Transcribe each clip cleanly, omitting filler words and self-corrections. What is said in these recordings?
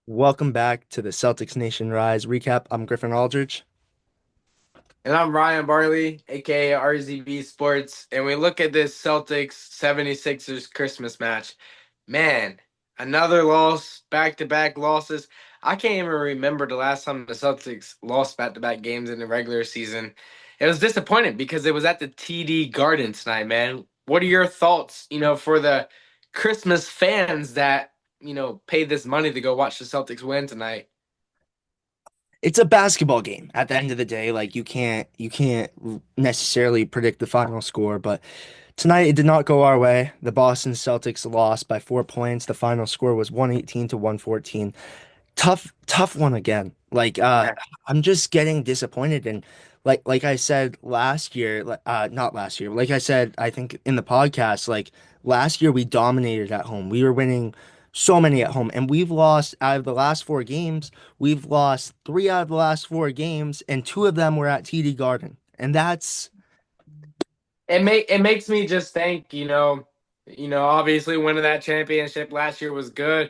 Welcome back to the Celtics Nation Rise recap. I'm Griffin Aldridge. And I'm Ryan Barley, aka RZB Sports, and we look at this Celtics 76ers Christmas match. Man, another loss, back-to-back losses. I can't even remember the last time the Celtics lost back-to-back games in the regular season. It was disappointing because it was at the TD Garden tonight, man. What are your thoughts, for the Christmas fans that, paid this money to go watch the Celtics win tonight? It's a basketball game at the end of the day. Like you can't necessarily predict the final score, but tonight it did not go our way. The Boston Celtics lost by 4 points. The final score was 118 to 114. Tough one again. I'm just getting disappointed and like I said last year, not last year, like I said, I think in the podcast, like last year we dominated at home. We were winning so many at home, and we've lost out of the last four games, we've lost three out of the last four games, and two of them were at TD Garden. And that's It makes me just think, obviously winning that championship last year was good.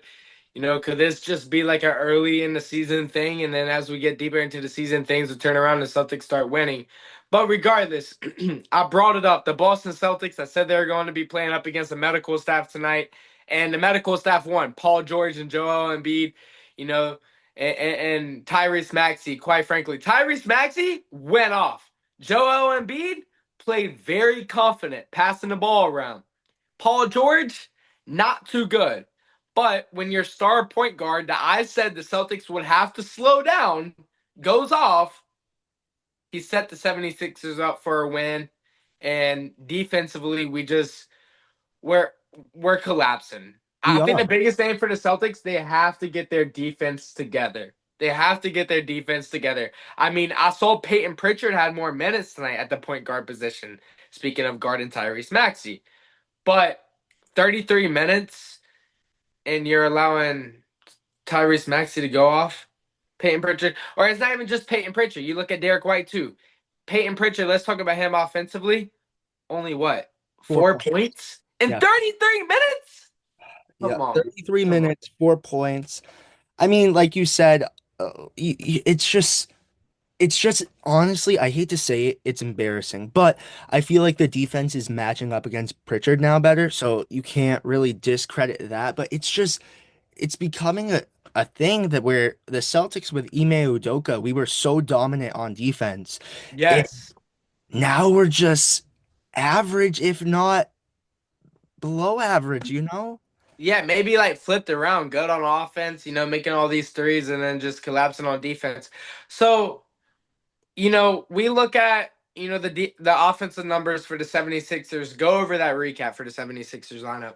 Could this just be like an early in the season thing, and then as we get deeper into the season, things will turn around and the Celtics start winning. But regardless, I brought it up. The Boston Celtics, I said they were going to be playing up against the medical staff tonight, and the medical staff won. Paul George and Joel Embiid, you know, and Tyrese Maxey. Quite frankly, Tyrese Maxey went off. Joel Embiid played very confident, passing the ball around. Paul George, not too good. But when your star point guard that I said the Celtics would have to slow down goes off, he set the 76ers up for a win. And defensively, we're we're collapsing. we I think the are. biggest thing for the Celtics, they have to get their defense together. They have to get their defense together. I mean, I saw Peyton Pritchard had more minutes tonight at the point guard position. Speaking of guarding Tyrese Maxey, but 33 minutes and you're allowing Tyrese Maxey to go off. Peyton Pritchard, or it's not even just Peyton Pritchard. You look at Derek White too. Peyton Pritchard. Let's talk about him offensively. Only what? 4 points. 4 points in Yeah. 33 minutes? Yeah. Come on. 33 Come on. minutes, 4 points. I mean, like you said, it's just honestly, I hate to say it, it's embarrassing, but I feel like the defense is matching up against Pritchard now better, so you can't really discredit that. But it's becoming a thing that where the Celtics with Ime Udoka, we were so dominant on defense, and Yes. now we're just average, if not below average, Yeah, maybe like flipped around, good on offense, making all these threes and then just collapsing on defense. So, we look at, the offensive numbers for the 76ers. Go over that recap for the 76ers lineup.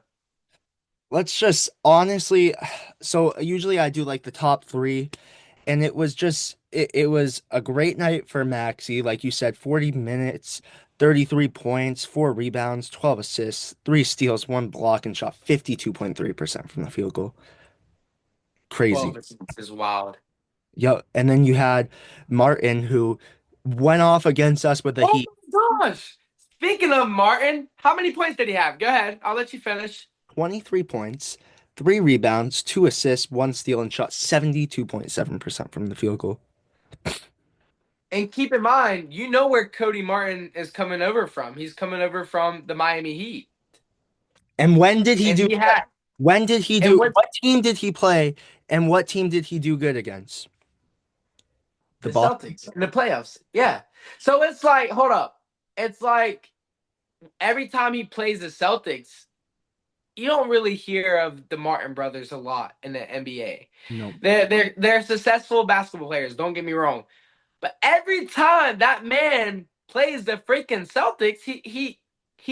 Let's just honestly, so usually I do like the top three. And it was a great night for Maxi. Like you said, 40 minutes, 33 points, 4 rebounds, 12 assists, 3 steals, 1 block, and shot 52.3% from the field goal. Crazy. 12 is wild. Yep. And then you had Martin, who went off against us with the Oh Heat. my gosh. Speaking of Martin, how many points did he have? Go ahead. I'll let you finish. 23 points, 3 rebounds, 2 assists, 1 steal, and shot 72.7% from the field goal. And keep in mind, you know where Cody Martin is coming over from. He's coming over from the Miami Heat. And when did he And do he had When did he and do, what what team did he play, and what team did he do good against? The the Boston. Celtics in the playoffs. Yeah. So it's like, hold up. It's like every time he plays the Celtics, you don't really hear of the Martin brothers a lot in the NBA. No. They're successful basketball players, don't get me wrong. But every time that man plays the freaking Celtics, he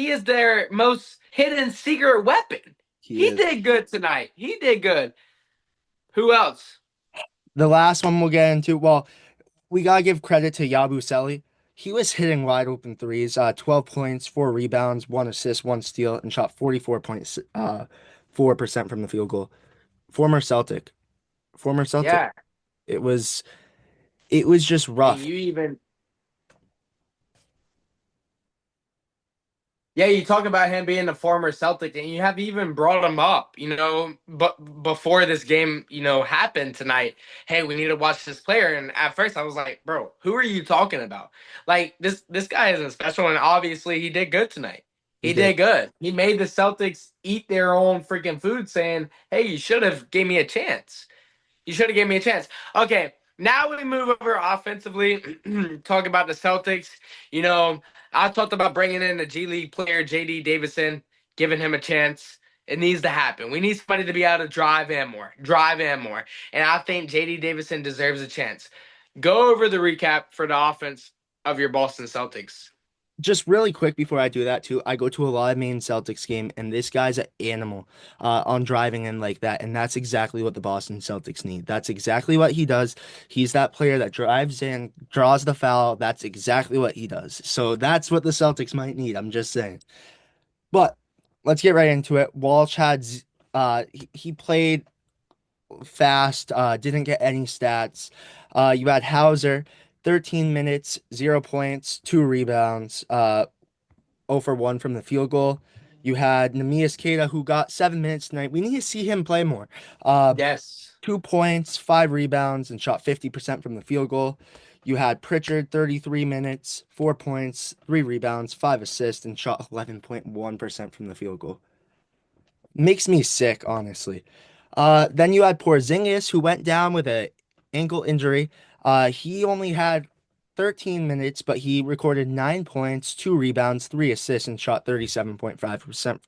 is their most hidden secret weapon. He He is. did good tonight. He did good. Who else? The last one we'll get into, well, we gotta give credit to Yabusele. He was hitting wide open threes, 12 points, 4 rebounds, 1 assist, 1 steal, and shot 44.4% from the field goal. Former Celtic. Former Celtic. Yeah, It was it was just and rough. you even Yeah, you talk about him being a former Celtic, and you have even brought him up, but before this game, happened tonight. Hey, we need to watch this player. And at first, I was like, bro, who are you talking about? Like this guy isn't special, and obviously, he did good tonight. He He did. did good. He made the Celtics eat their own freaking food, saying, "Hey, you should have gave me a chance." You should have gave me a chance. Okay, now we move over offensively. Talk about the Celtics. You know, I talked about bringing in a G League player, JD Davison, giving him a chance. It needs to happen. We need somebody to be able to drive in more. And I think JD Davison deserves a chance. Go over the recap for the offense of your Boston Celtics. Just really quick before I do that too, I go to a lot of Maine Celtics game, and this guy's an animal on driving in like that, and that's exactly what the Boston Celtics need. That's exactly what he does. He's that player that drives in, draws the foul. That's exactly what he does. So that's what the Celtics might need. I'm just saying. But let's get right into it. He played fast, didn't get any stats. You had Hauser, 13 minutes, 0 points, 2 rebounds. 0 for 1 from the field goal. You had Nemias Queta, who got 7 minutes tonight. We need to see him play more. Uh, Yes. 2 points, 5 rebounds, and shot 50% from the field goal. You had Pritchard, 33 minutes, 4 points, 3 rebounds, 5 assists, and shot 11.1% from the field goal. Makes me sick, honestly. Then you had Porzingis, who went down with a ankle injury. He only had 13 minutes, but he recorded 9 points, 2 rebounds, 3 assists, and shot 37.5%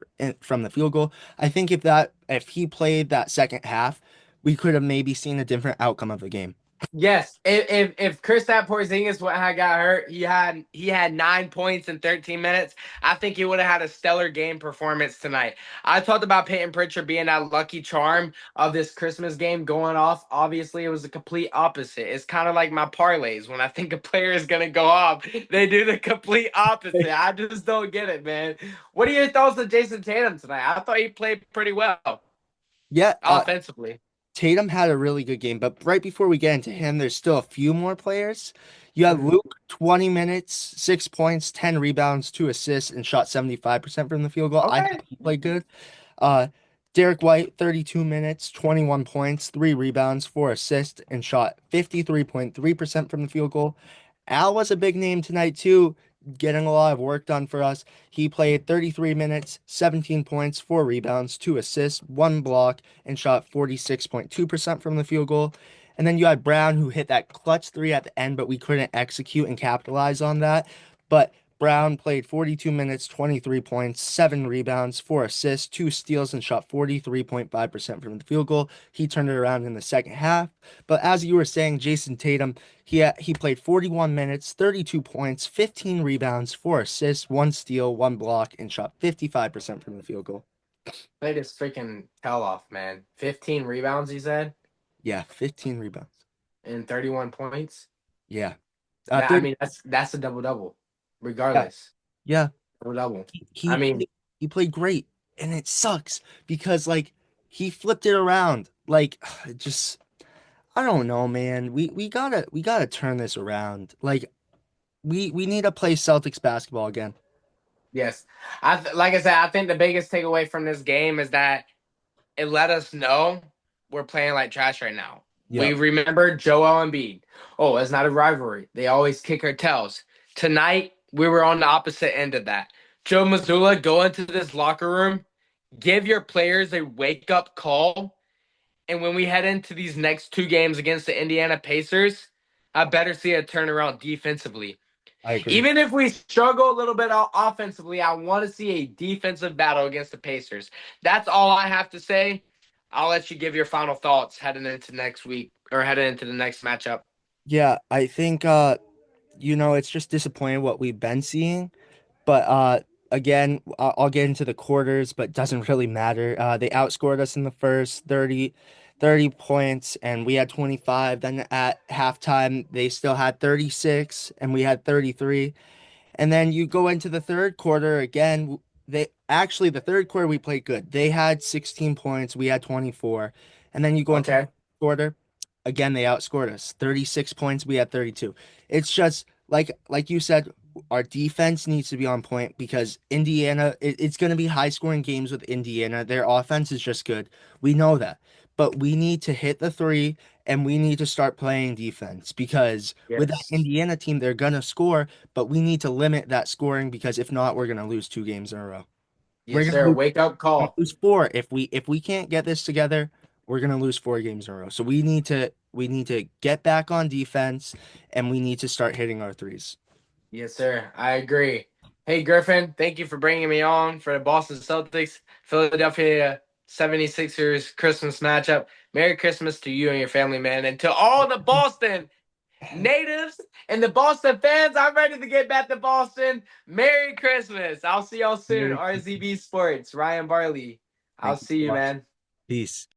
from the field goal. I think if he played that second half, we could have maybe seen a different outcome of the game. Yes, if Kristaps Porzingis had got hurt, he had 9 points in 13 minutes. I think he would have had a stellar game performance tonight. I talked about Peyton Pritchard being that lucky charm of this Christmas game going off. Obviously, it was the complete opposite. It's kind of like my parlays. When I think a player is gonna go off, they do the complete opposite. I just don't get it, man. What are your thoughts on Jason Tatum tonight? I thought he played pretty well Yeah, offensively. Tatum had a really good game, but right before we get into him, there's still a few more players. You have Mhm. Luke, 20 minutes, 6 points, 10 rebounds, 2 assists, and shot 75% from the field goal. I Okay. thought he played good. Uh, Derek White, 32 minutes, 21 points, 3 rebounds, 4 assists, and shot 53.3% from the field goal. Al was a big name tonight, too, getting a lot of work done for us. He played 33 minutes, 17 points, 4 rebounds, 2 assists, 1 block, and shot 46.2% from the field goal. And then you had Brown, who hit that clutch three at the end, but we couldn't execute and capitalize on that. But Brown played 42 minutes, 23 points, 7 rebounds, 4 assists, 2 steals, and shot 43.5% from the field goal. He turned it around in the second half. But as you were saying, Jason Tatum, he played 41 minutes, 32 points, 15 rebounds, 4 assists, 1 steal, 1 block, and shot 55% from the field goal. Played his freaking tail off, man. 15 rebounds, he said, Yeah, 15 rebounds. and 31 points. Yeah. That I 30, mean, that's a double double, yeah, regardless. yeah. Double double. He, I he mean, played, he played great, and it sucks because like he flipped it around. Like it just I don't know, man. We gotta turn this around. Like we need to play Celtics basketball again. yes. Like I said, I think the biggest takeaway from this game is that it let us know we're playing like trash right now. We Yep. remember Joel Embiid. Oh, it's not a rivalry. They always kick our tails. Tonight, we were on the opposite end of that. Joe Mazzulla, go into this locker room, give your players a wake up call. And when we head into these next two games against the Indiana Pacers, I better see a turnaround defensively. I agree. Even if we struggle a little bit offensively, I want to see a defensive battle against the Pacers. That's all I have to say. I'll let you give your final thoughts heading into next week or heading into the next matchup. Yeah, I think it's just disappointing what we've been seeing. But again, I'll get into the quarters, but doesn't really matter. They outscored us in the first 30 points, and we had 25. Then at halftime, they still had 36, and we had 33. And then you go into the third quarter again. The third quarter we played good. They had 16 points, we had 24. And then you go into the Okay. fourth quarter, again they outscored us. 36 points, we had 32. It's just like you said. our defense needs to be on point because Indiana, it's going to be high scoring games with Indiana. Their offense is just good. We know that. But we need to hit the three and we need to start playing defense because with that Yes. Indiana team, they're going to score, but we need to limit that scoring because if not, we're going to lose 2 games in a row. We're Yes, going to sir. lose, Wake up call. lose four. If we can't get this together, we're going to lose 4 games in a row. So we need to get back on defense and we need to start hitting our threes. Yes, sir. I agree. Hey, Griffin, thank you for bringing me on for the Boston Celtics Philadelphia 76ers Christmas matchup. Merry Christmas to you and your family, man. And to all the Boston natives and the Boston fans, I'm ready to get back to Boston. Merry Christmas. I'll see y'all soon. Merry Christmas. RZB Sports, Ryan Barley. I'll Thank you see for you, watching. man. Peace.